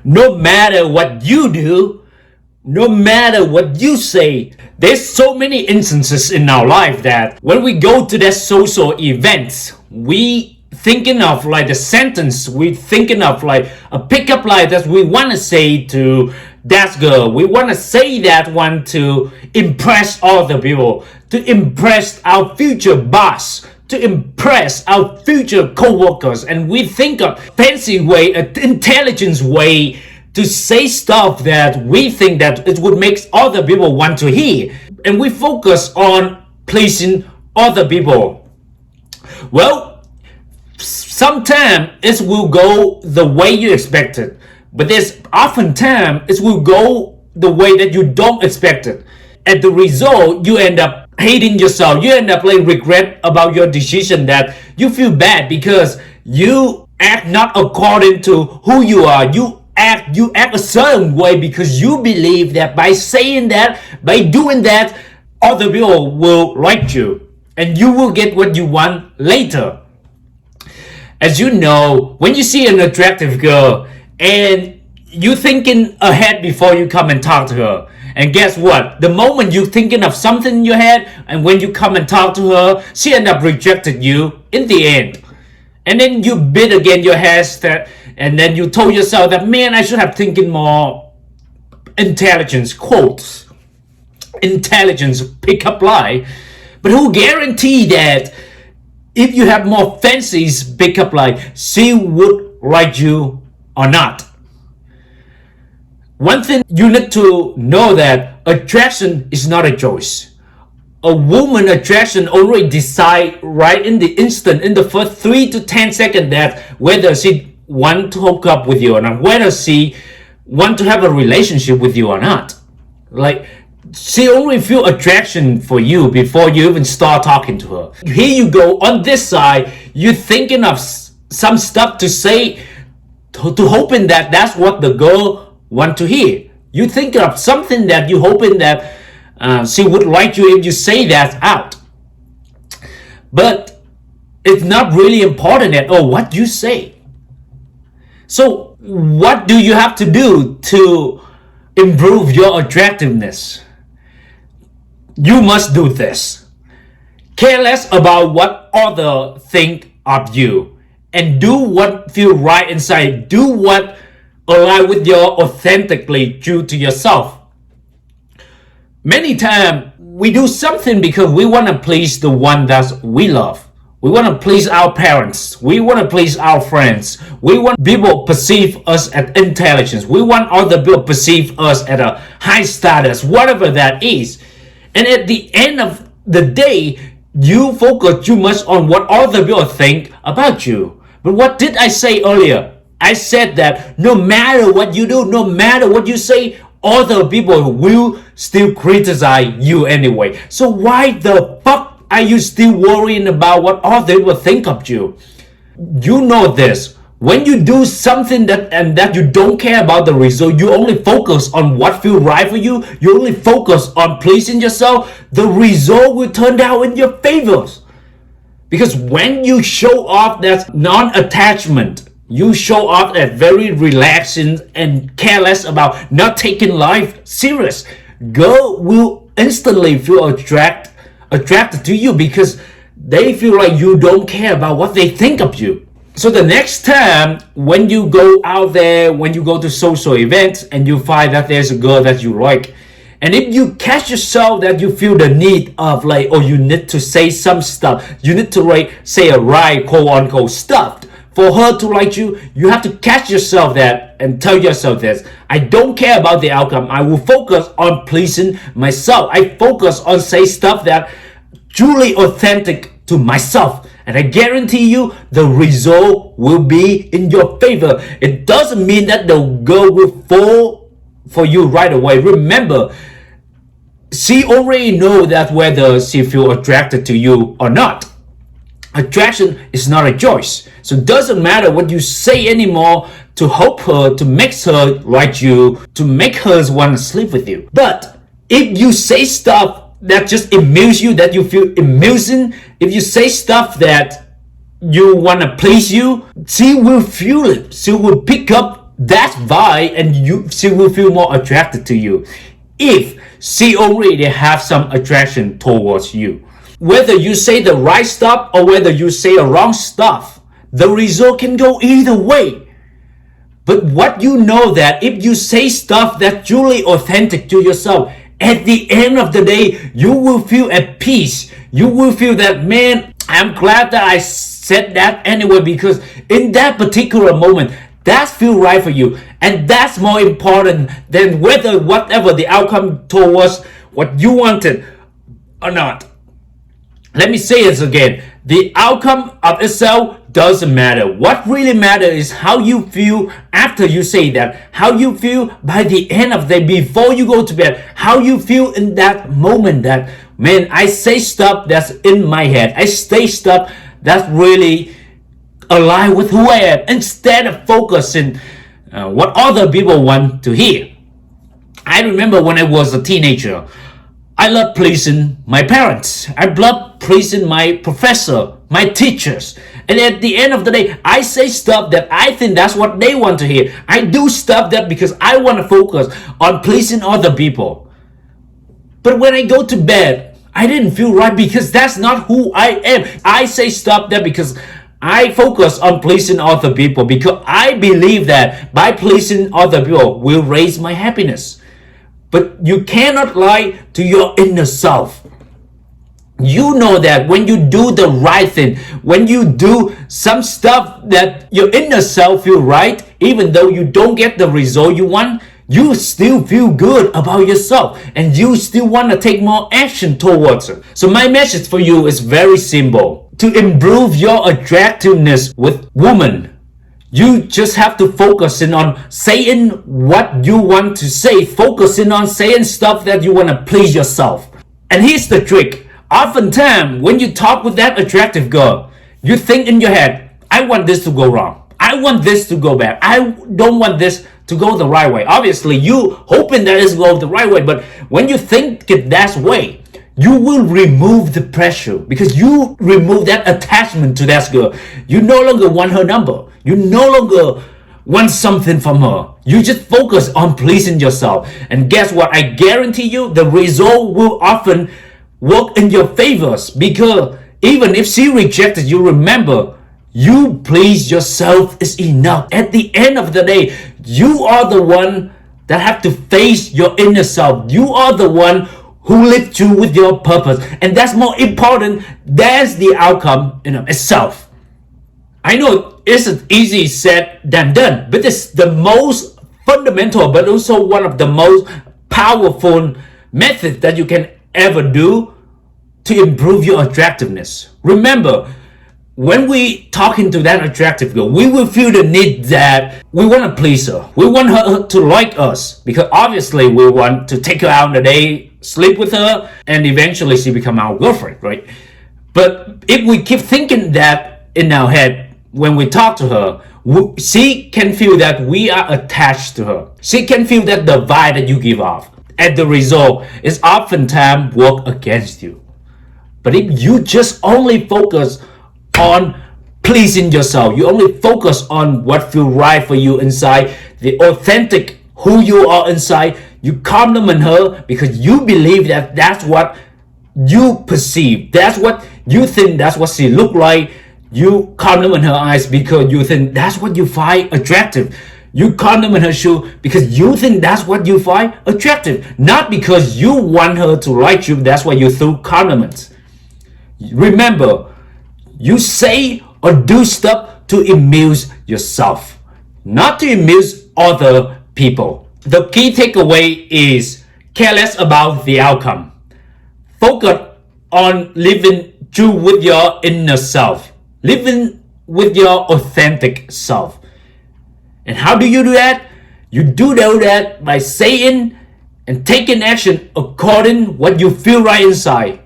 No matter what you do, no matter what you say, there's so many instances in our life that when we go to that social events, we thinking of like the sentence, we thinking of like a pickup line that we want to say to that girl. We want to say that one to impress other people, to impress our future boss, to impress our future co-workers, and we think of fancy way, an intelligent way to say stuff that we think that it would make other people want to hear, and we focus on pleasing other people. Well, sometimes it will go the way you expected, but there's often time it will go the way that you don't expect it. At the result, you end up hating yourself. You end up like regret about your decision, that you feel bad because you act not according to who you are. You act a certain way because you believe that by saying that, by doing that, other people will like you and you will get what you want later. As you know, when you see an attractive girl and you thinking ahead before you come and talk to her, and guess what? The moment you're thinking of something in your head, and when you come and talk to her, she end up rejecting you in the end. And then you bid again your head, and then you told yourself that, man, I should have thinking more intelligence quotes, intelligence pickup line. But who guarantee that if you have more fancy pickup line, she would like you or not? One thing you need to know that attraction is not a choice. A woman attraction already decide right in the instant, in the first 3 to 10 seconds, that whether she want to hook up with you or not, whether she want to have a relationship with you or not. Like, she only feel attraction for you before you even start talking to her. Here you go, on this side, you're thinking of some stuff to say, to hoping that that's what the girl want to hear. You think of something that you hoping that she would like you if you say that out. But it's not really important at all what you say. So what do you have to do to improve your attractiveness? You must do this. Care less about what others think of you, and do what feels right inside. Do what align with your authentically true to yourself. Many times we do something because we want to please the one that we love. We want to please our parents. We want to please our friends. We want people perceive us as intelligence. We want other people perceive us at a high status, whatever that is. And at the end of the day, you focus too much on what other people think about you. But what did I say earlier? I said that no matter what you do, no matter what you say, other people will still criticize you anyway. So why the fuck are you still worrying about what other people think of you? You know this. When you do something that you don't care about the result, you only focus on what feels right for you, you only focus on pleasing yourself, the result will turn out in your favor. Because when you show off that non-attachment, you show off as very relaxing and careless about not taking life serious, girl will instantly feel attracted to you because they feel like you don't care about what they think of you. So the next time when you go out there, when you go to social events and you find that there's a girl that you like, and if you catch yourself that you feel the need of like, oh, you need to say some stuff, you need to like say a right quote unquote stuff for her to like you, you have to catch yourself that and tell yourself this: I don't care about the outcome. I will focus on pleasing myself. I focus on say stuff that truly authentic to myself. And I guarantee you the result will be in your favor. It doesn't mean that the girl will fall for you right away. Remember, she already know that whether she feel attracted to you or not. Attraction is not a choice. So it doesn't matter what you say anymore to help her, to make her like you, to make her want to sleep with you. But if you say stuff that just amuse you, that you feel amusing, if you say stuff that you want to please you, she will feel it. She will pick up That's why, and she will feel more attracted to you if she already have some attraction towards you. Whether you say the right stuff or whether you say the wrong stuff, the result can go either way. But what you know that if you say stuff that's truly authentic to yourself, at the end of the day, you will feel at peace. You will feel that, man, I'm glad that I said that anyway, because in that particular moment, that feels right for you. And that's more important than whatever the outcome towards what you wanted or not. Let me say this again. The outcome of itself doesn't matter. What really matters is how you feel after you say that. How you feel by the end of the day, before you go to bed. How you feel in that moment that, man, I say stuff that's in my head. I say stuff that's really aligned with who I am, instead of focusing what other people want to hear. I remember when I was a teenager, I loved pleasing my parents. I loved pleasing my professor, my teachers. And at the end of the day, I say stuff that I think that's what they want to hear. I do stuff that because I want to focus on pleasing other people. But when I go to bed, I didn't feel right because that's not who I am. I say stuff that because I focus on pleasing other people, because I believe that by pleasing other people will raise my happiness. But you cannot lie to your inner self. You know that when you do the right thing, when you do some stuff that your inner self feel right, even though you don't get the result you want, you still feel good about yourself and you still want to take more action towards it. So my message for you is very simple. To improve your attractiveness with women, you just have to focus in on saying what you want to say, focusing on saying stuff that you want to please yourself. And here's the trick. Oftentimes, when you talk with that attractive girl, you think in your head, I want this to go wrong. I want this to go bad. I don't want this to go the right way. Obviously, you hoping that it's go the right way, but when you think it that way, you will remove the pressure because you remove that attachment to that girl. You no longer want her number. You no longer want something from her. You just focus on pleasing yourself. And guess what? I guarantee you the result will often work in your favors, because even if she rejected you, remember, you please yourself is enough. At the end of the day, you are the one that have to face your inner self. You are the one who live true with your purpose, and that's more important than the outcome in itself. I know it's easy said than done, but it's the most fundamental, but also one of the most powerful methods that you can ever do to improve your attractiveness. Remember, when we talking to that attractive girl, we will feel the need that we want to please her. We want her to like us, because obviously we want to take her out on a day, sleep with her, and eventually she become our girlfriend, right? But if we keep thinking that in our head when we talk to her, she can feel that we are attached to her. She can feel that the vibe that you give off. And the result is oftentimes work against you. But if you just only focus on pleasing yourself, you only focus on what feels right for you inside, the authentic who you are inside, you compliment her because you believe that that's what you perceive, that's what you think, that's what she look like. You compliment her eyes because you think that's what you find attractive. You compliment her shoe because you think that's what you find attractive, not because you want her to like you. That's why you throw compliments. Remember, you say or do stuff to amuse yourself, not to amuse other people. The key takeaway is careless about the outcome. Focus on living true with your inner self, living with your authentic self. And how do you do that? You do that by saying and taking action according what you feel right inside.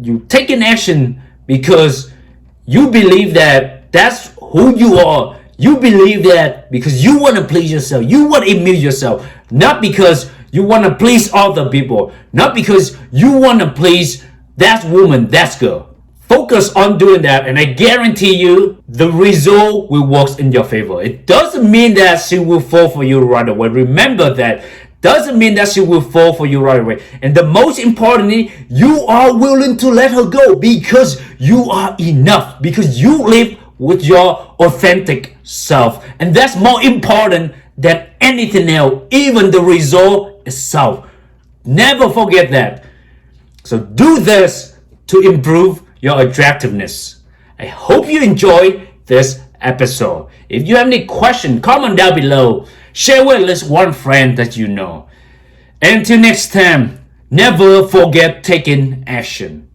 You take an action because you believe that that's who you are. You believe that because you want to please yourself. You want to amuse yourself. Not because you want to please other people. Not because you want to please that woman, that girl. Focus on doing that, and I guarantee you the result will work in your favor. It doesn't mean that she will fall for you right away. Remember that. Doesn't mean that she will fall for you right away. And the most importantly, you are willing to let her go because you are enough, because you live with your authentic self. And that's more important than anything else, even the result itself. Never forget that. So do this to improve your attractiveness. I hope you enjoyed this episode. If you have any question, comment down below. Share with at least one friend that you know. Until next time, never forget taking action.